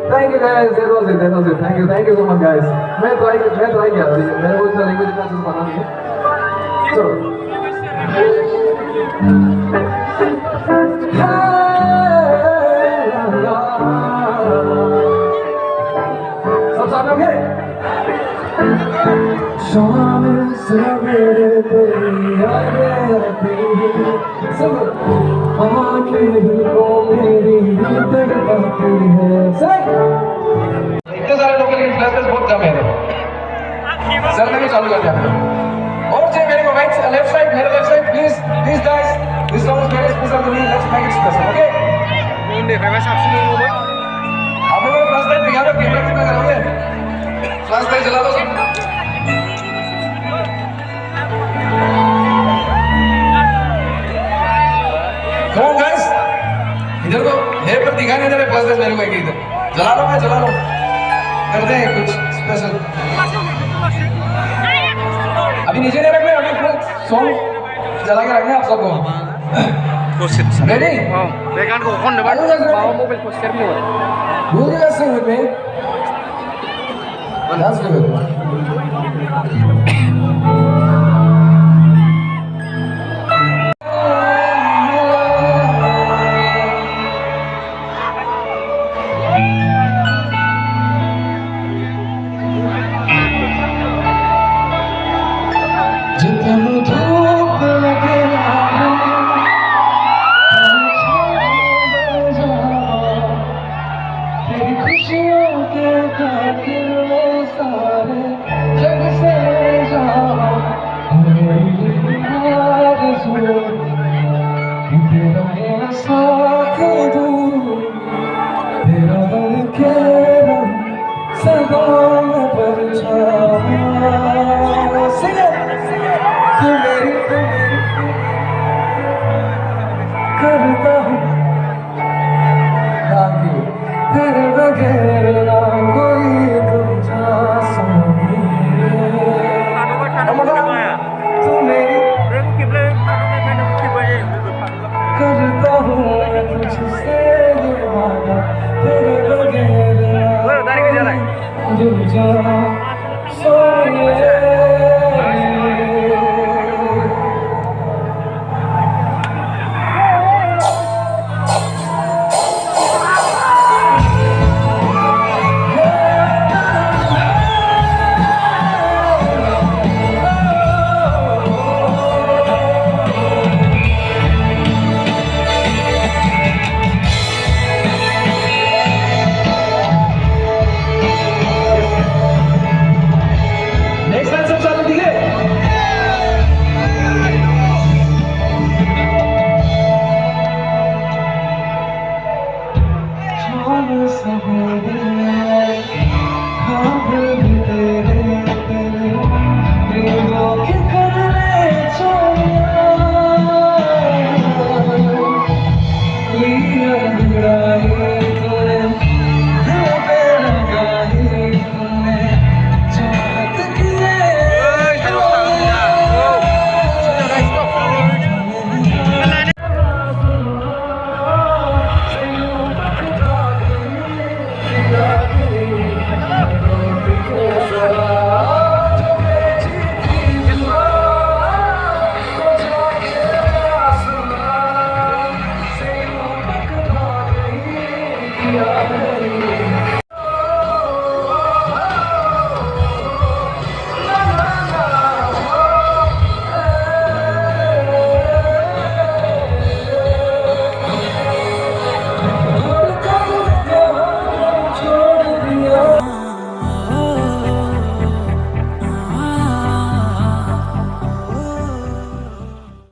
Thank you guys, that was it. Thank you so much guys. मैं try किया था, मेरे को इतना language इतना अच्छे से पता नहीं है. So, सब साथ में okay? शाम सवेरे तेरी यादें आती हैं, सब आँखें दिल को मेरी तड़पाती हैं. इतने सारे लोग लेकिन फ्लैशबैक बहुत कम है. सर मैंने चालू कर दिया. और चाहिए मेरे को राइट लेफ्ट साइड, मेरे left side please guys. This song is very special to me. Let's make it special, okay? आप लोग बस दे मेरे में गीत जला लो भाई जला लो कर दे कुछ स्पेशल अभी नीचे नहीं रखने अभी पूरा सॉन्ग जला के रखने आप सबको ready Rekan ko kon depan bawa mobil poster ni. Do you guys sing with me? Let's do it. जितनी धूप लगे तेरी खुशियों के खातिर मैं सारे जग से जाऊं मेरी आरज़ू कि तेरा मेरा साथ दूं तेरा बन के सदा मैं परछावा तू मेरी करता हूँ ताकि तेरे बगैर ना कोई दूजा सोनी तू मेरी करता हूँ मैं तुझसे ये वादा तेरे बगैर ना दूजा सोनी I'm